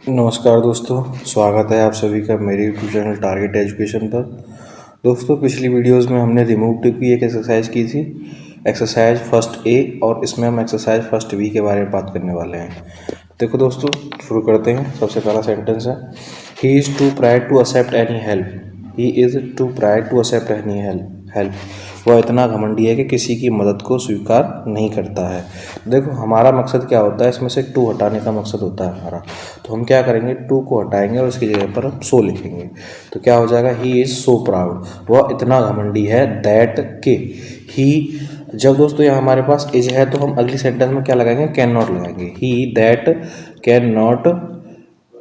नमस्कार दोस्तों, स्वागत है आप सभी का मेरे यूट्यूब चैनल टारगेट एजुकेशन पर। दोस्तों, पिछली वीडियोस में हमने रिमूव की एक एक्सरसाइज की थी, एक्सरसाइज फर्स्ट ए, और इसमें हम एक्सरसाइज फर्स्ट बी के बारे में बात करने वाले हैं। देखो दोस्तों, शुरू करते हैं। सबसे पहला सेंटेंस है, he is too proud to accept any help. He is too proud to accept any help. वह इतना घमंडी है कि किसी की मदद को स्वीकार नहीं करता है। देखो, हमारा मकसद क्या होता है, इसमें से टू हटाने का मकसद होता है हमारा। तो हम क्या करेंगे, टू को हटाएंगे और उसकी जगह पर हम सो लिखेंगे। तो क्या हो जाएगा, ही इज़ सो प्राउड। वह इतना घमंडी है, दैट के ही। जब दोस्तों यहाँ हमारे पास इज है तो हम अगली सेंटेंस में क्या लगाएंगे, कैन नॉट लगाएंगे। He that can not,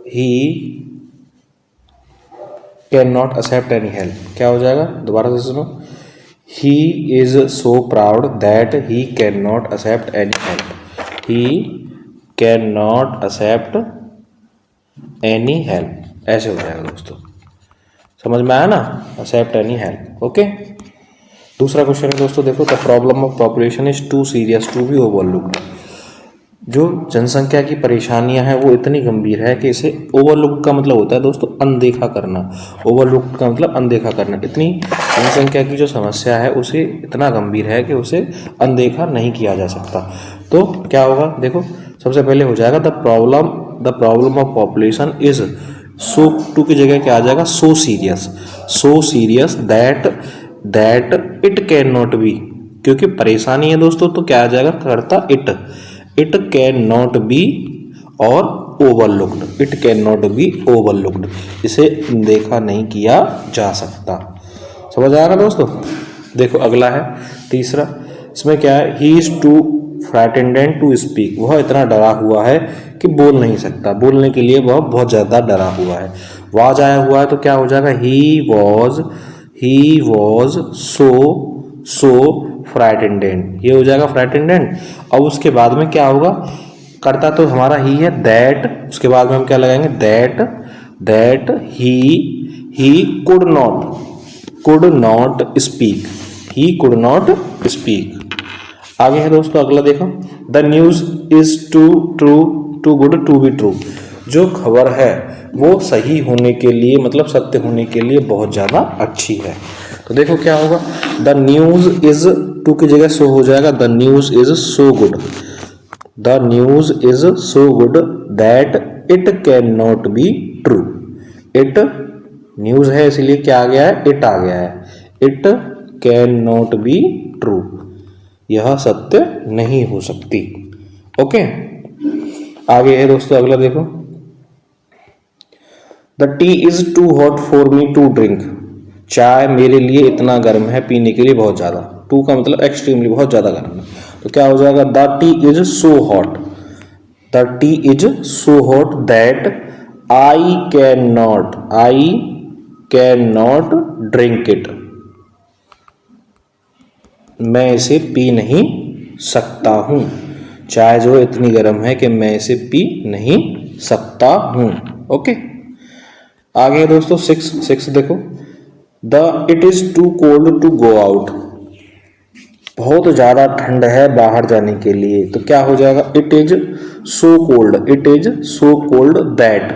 he can not accept any help. क्या हो जाएगा, दोबारा से सुनो। He is so proud that he can not accept any help. He can not accept any help. ऐसे हो जाएगा दोस्तों, समझ में आया ना, एक्सेप्ट एनी हेल्प। ओके। दूसरा क्वेश्चन है दोस्तों, देखो, the problem of population is too serious to be overlooked. जो जनसंख्या की परेशानियां हैं वो इतनी गंभीर है कि इसे ओवरलुक का मतलब होता है दोस्तों अनदेखा करना। ओवरलुक का मतलब अनदेखा करना। इतनी जनसंख्या की जो समस्या है उसे इतना गंभीर है कि उसे अनदेखा नहीं किया जा सकता। तो क्या होगा, देखो, सबसे पहले हो जाएगा the problem of population is so, too की जगह क्या आ जाएगा, so serious that it can not be. क्योंकि परेशानी है दोस्तों तो क्या आ जाएगा, करता इट कैन नॉट बी और overlooked. It can not be overlooked, इसे देखा नहीं किया जा सकता। समझ आएगा दोस्तों। देखो अगला है तीसरा, इसमें क्या है, he is too frightened to speak. वह इतना डरा हुआ है कि बोल नहीं सकता। बोलने के लिए वह बहुत ज़्यादा डरा हुआ है। वाज आया हुआ है तो क्या हो जाएगा, ही वॉज सो फ्राइटेंडेंट। ये हो जाएगा फ्राइटेंडेंट। अब उसके बाद में क्या होगा, करता तो हमारा ही है, दैट। उसके बाद में हम क्या लगाएंगे, that he could not speak. He could not speak. आगे है दोस्तों अगला, देखो, the news is too good to be true. जो खबर है वो सही होने के लिए, मतलब सत्य होने के लिए बहुत ज़्यादा अच्छी है। तो देखो क्या होगा, द न्यूज इज, टू की जगह सो हो जाएगा, the news is so good. The news is so good that it can not be true. It news है इसलिए क्या आ गया है, इट आ गया है। It can not be true, यह सत्य नहीं हो सकती। ओके। आगे है दोस्तों अगला, देखो, the tea is too hot for me to drink. चाय मेरे लिए इतना गर्म है पीने के लिए बहुत ज़्यादा। टू का मतलब एक्सट्रीमली, बहुत ज़्यादा गर्म है। तो क्या हो जाएगा, the tea is so hot. The tea is so hot that I can not drink it. मैं इसे पी नहीं सकता हूँ। चाय जो इतनी गर्म है कि मैं इसे पी नहीं सकता हूँ। ओके। आगे दोस्तों सिक्स देखो, it is too cold to go out. बहुत ज़्यादा ठंड है बाहर जाने के लिए। तो क्या हो जाएगा, it is so cold that.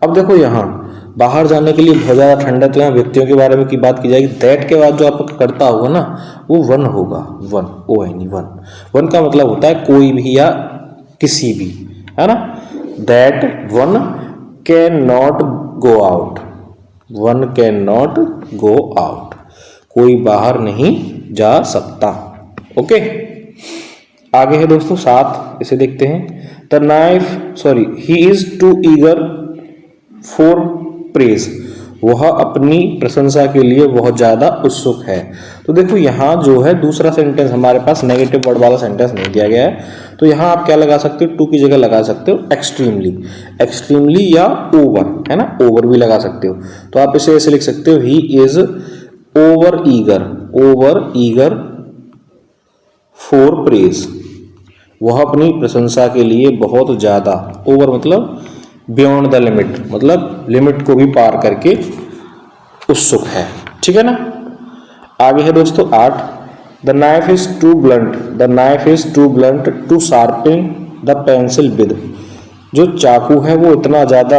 अब देखो यहाँ बाहर जाने के लिए बहुत ज़्यादा ठंड है तो यहाँ व्यक्तियों के बारे में की बात की जाएगी। दैट के बाद जो आपका करता होगा ना वो वन होगा। वन का मतलब होता है कोई भी या किसी भी, है ना। That one can not go out. One can not go out, कोई बाहर नहीं जा सकता। ओके। आगे है दोस्तों 7, इसे देखते हैं। He is too eager for praise. वह अपनी प्रशंसा के लिए बहुत ज्यादा उत्सुक है। तो देखो यहाँ जो है दूसरा सेंटेंस हमारे पास नेगेटिव वर्ड वाला सेंटेंस नहीं दिया गया है। तो यहाँ आप क्या लगा सकते हो, टू की जगह लगा सकते हो एक्सट्रीमली या ओवर, है ना, ओवर भी लगा सकते हो। तो आप इसे ऐसे लिख सकते हो, he is over eager for praise. वह अपनी प्रशंसा के लिए बहुत ज्यादा, ओवर मतलब बियॉन्ड द लिमिट, मतलब लिमिट को भी पार करके उत्सुक है। ठीक है ना। आगे है दोस्तों 8, the knife is too blunt to sharpen the pencil with. जो चाकू है वो इतना ज़्यादा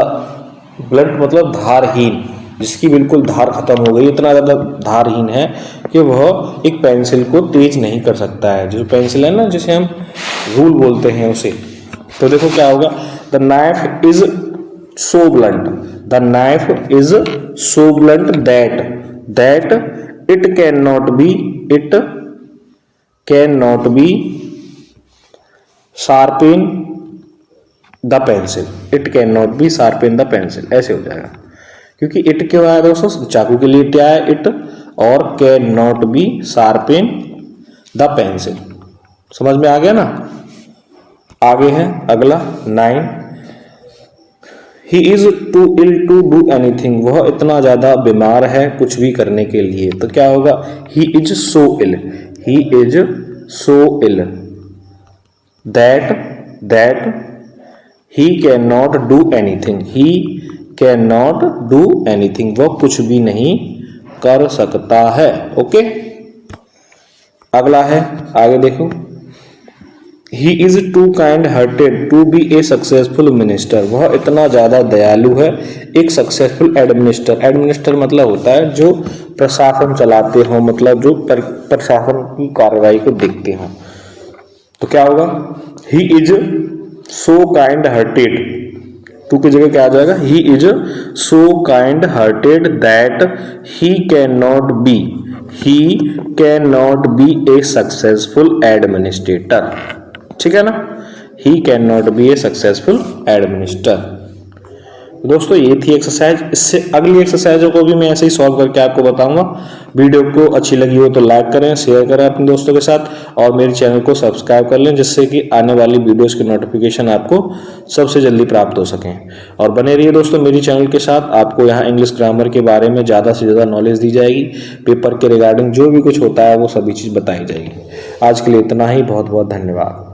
ब्लंट मतलब धारहीन, जिसकी बिल्कुल धार खत्म हो गई, इतना ज़्यादा धारहीन है कि वह एक पेंसिल को तेज नहीं कर सकता है। जो पेंसिल है ना, जिसे हम रूल बोलते हैं उसे। तो देखो क्या होगा, the knife is so blunt, the knife is so blunt that it can not be sharpen the pencil, it can not be sharpen the pencil, ऐसे हो जाएगा। क्योंकि इट क्यों आया दोस्तों, चाकू के लिए क्या है इट, और can not be sharpen the pencil. समझ में आ गया ना। आगे है अगला 9, he is too ill to do anything, वह इतना ज्यादा बीमार है कुछ भी करने के लिए। तो क्या होगा, he is so ill, he is so ill that he can not do anything, he can not do anything, वह कुछ भी नहीं कर सकता है। ओके, अगला है, आगे देखो, he is too kind hearted to be a successful minister, वह इतना ज्यादा दयालु है एक सक्सेसफुल एडमिनिस्टर। एडमिनिस्टर मतलब होता है जो प्रशासन चलाते हो, मतलब जो प्रशासन की कार्रवाई को देखते हो। तो क्या होगा, he is so kind hearted, too की जगह क्या आ जाएगा, he is so kind hearted that he can not be a successful administrator. ठीक है ना, he can not be a successful administer. दोस्तों ये थी एक्सरसाइज, इससे अगली एक्सरसाइजों को भी मैं ऐसे ही सॉल्व करके आपको बताऊंगा। वीडियो को अच्छी लगी हो तो लाइक करें, शेयर करें अपने दोस्तों के साथ, और मेरे चैनल को सब्सक्राइब कर लें, जिससे कि आने वाली वीडियोस की नोटिफिकेशन आपको सबसे जल्दी प्राप्त हो सकें। और बने रहिए दोस्तों मेरी चैनल के साथ, आपको यहाँ इंग्लिश ग्रामर के बारे में ज़्यादा से ज़्यादा नॉलेज दी जाएगी, पेपर के रिगार्डिंग जो भी कुछ होता है वो सभी चीज़ बताई जाएगी। आज के लिए इतना ही, बहुत बहुत धन्यवाद।